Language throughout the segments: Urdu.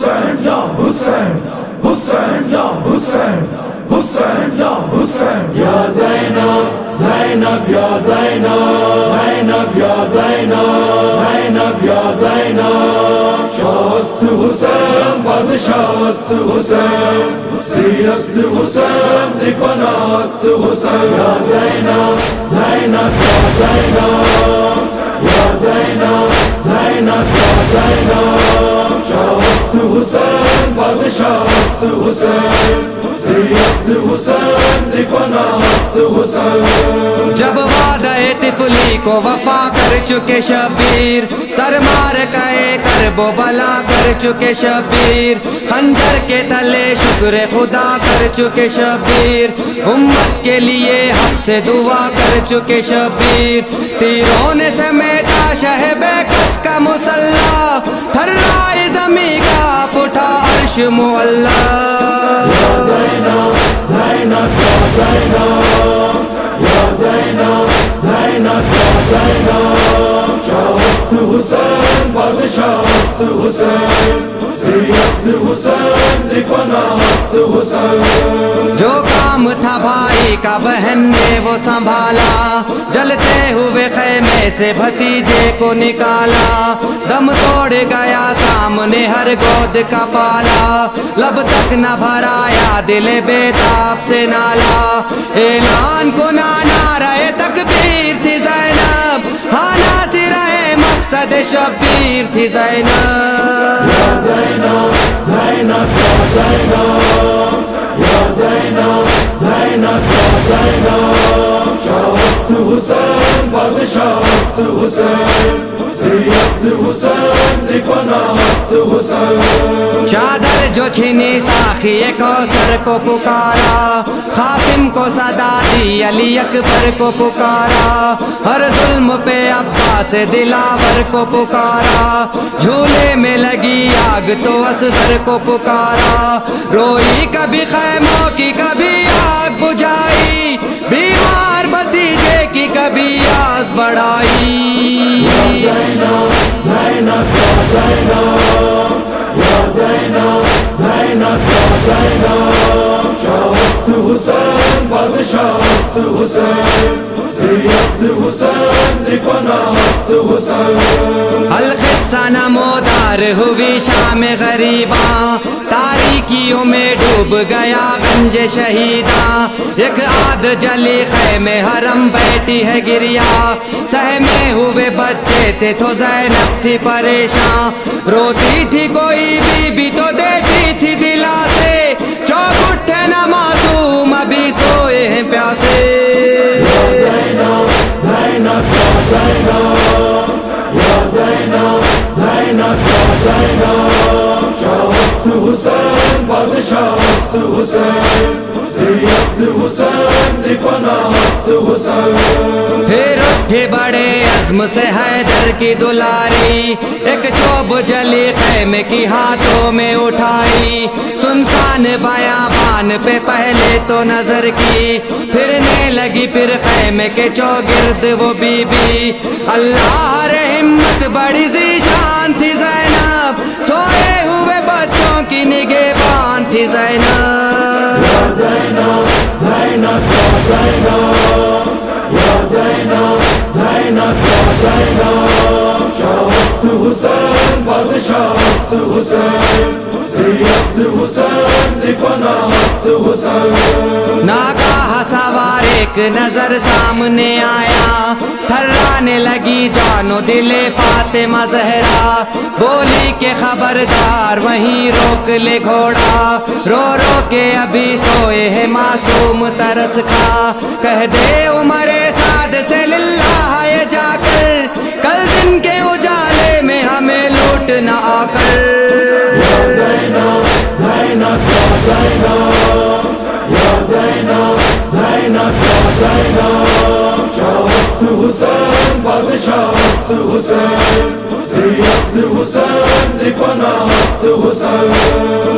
Hussein, Ya Hussein, Hussein, Ya Hussein, Hussein, Ya Hussein, Ya Zainab, Zainab, Ya Zainab, Zainab, Ya Zainab, Zainab, Ya Zainab. Shast Hussein, Badshast Hussein, Diyast Hussein, Dipanast Hussein. Ya Zainab, Zainab, Ya Zainab, Ya Zainab, Zainab, Ya Zainab. Shast Hussein, Badshast Hussein, Diyast Hussein, Dipanast Hussein. جب وعدہ طفلی کو وفا کر چکے شبیر، سر مار کہے کرب و بلا کر چکے شبیر، خنجر کے تلے شکر خدا کر چکے شبیر، امت کے لیے حق سے دعا کر چکے شبیر، تیروں نے سمیٹا شہب کس کا مسلح، تھرائے زمیں کا اٹھا عرش Mugla. Ya Zainab, Zainab, Ya Zainab, Ya Zainab, Zainab, Ya Zainab. Shast Hussein, Badshast Hussein, Diyast Hussein, Dipanast Hussein. جو کام تھا بھائی کا بہن نے وہ سنبھالا، جلتے ہوئے خیمے سے بھتیجے کو نکالا، دم توڑ گیا سامنے ہر گود کا پالا، لب تک نہ بھرایا دل بیتاب سے نالا، اعلان کو نعرہ تکبیر تھی زینب، ہاں ناصرہ مقصد شبیر تھی زینب. Ya Zainab, Zainab, Ya Zainab, Ya Zainab, Zainab, Ya Zainab. Shast Hussein, Badshast Hussein, Diyast Hussein, Dipanast Hussein. چادر جو چھنی ساخی کوثر کو پکارا، قاسم کو صدا دی علی اکبر کو پکارا، ہر ظلم پہ عباس دلاور کو پکارا، جھولے میں لگی آگ تو اصغر کو پکارا، روئی کبھی خیموں کی کبھی آگ بجھائی، بیمار بھتیجے کی کبھی آس بڑھائی. Ya Zainab, Zainab, Ya Zainab, Ya Zainab, Zainab, Ya Zainab. Shast Hussein, Badshast Hussein, Diyast Hussein, Dipanast Hussein. القصہ نمودار ہوئی شام غریباں، تاریکیوں میں ڈوب گیا گنج شہیداں، ایک آدھ جلی خیمے حرم بیٹی ہے گریا، سہمے ہوئے بچے تھے تو زینب تھی پریشاں، روتی تھی کوئی بی بی تو دیتی تھی دلا سے، چوک اٹھے نہ معصوم ابھی سوئے ہیں پیاسے. Ya Zainab, Zainab, Ya Zainab, Ya Zainab, Zainab, Ya Zainab. Shast Hussein, Badshast Hussein, Diyast Hussein, Dipanast Hussein. پھر اٹھے بڑے عزم سے حیدر کی دلاری، ایک چوب جلی خیمے کی ہاتھوں میں اٹھائی، سنسان بیابان پہ پہلے تو نظر کی، پھرنے لگی پھر خیمے کے چوگرد وہ بی بی، اللہ رحمت بڑی ذیشان تھی زینب، سوئے ہوئے بچوں کی نگہبان تھی زینب. Ya Zainab, Zainab, Ya Zainab, Ya Zainab, Zainab, Ya Zainab. Shast Hussein, Badshast Hussein, Diyast Hussein, Dipanast Hussein. ناگاہ سوار ایک نظر سامنے آیا، تھرانے لگی جان و دل فاطمہ زہرا، بولی کہ خبردار وہیں روک لے گھوڑا، رو رو کے ابھی سوئے ہیں معصوم ترس کھا، کہہ دے عمر سعد سے للہ یہ جا کر، کل دن کے اجالے میں ہمیں لوٹ نہ آ کر. Ya Zainab, Zainab, Ya Zainab, Ya Zainab, Zainab, Ya Zainab. Shast Hussein, Badshast Hussein, Diyast Hussein, Dipanast Hussein.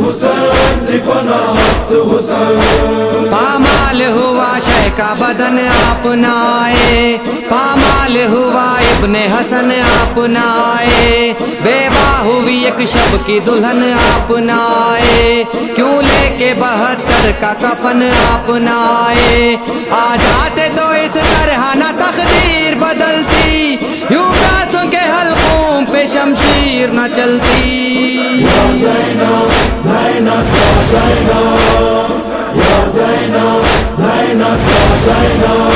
حسین دی پناہ است حسین پامال ہوا شہ کا بدن اپنائے پامال ہوا ابن حسن اپنائے بیوہ ہوئی ایک شب کی دلہن اپنائے کیوں لے کے 72 کا کفن اپنائے آ جاتے تو اس طرح نہ تقدیر بدلتی یوں کاسوں کے حلقوں پہ شمشیر نہ چلتی یا زینب زینب یا زینب یا زینب زینب یا زینب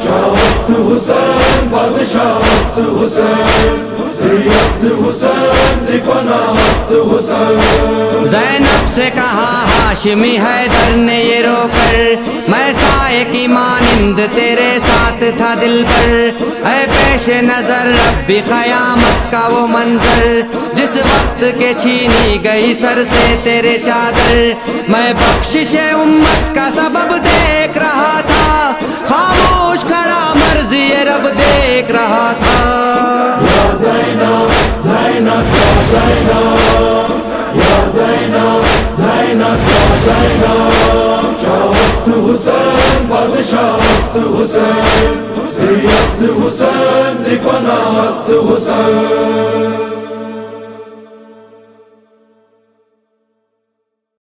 شاہ است حسین بادشاہ است حسین دی است حسین دی پناہ است حسین زینب سے کہا ہاشمی حیدر نے یہ رو کر میں سائے کی مانند تیرے ساتھ تھا دل پر اے پیش نظر اب بھی قیامت کا وہ منظر جس وقت کے چھینی گئی سر سے تیرے چادر میں بخشش امت کا سبب دیکھ رہا تھا خاموش کھڑا مرضی رب دیکھ رہا تھا یا زینب زینب یا زینب یا زینب زینب یا زینب شاہ است حسین بادشاہ است حسین دی است حسین دی پناہ است حسین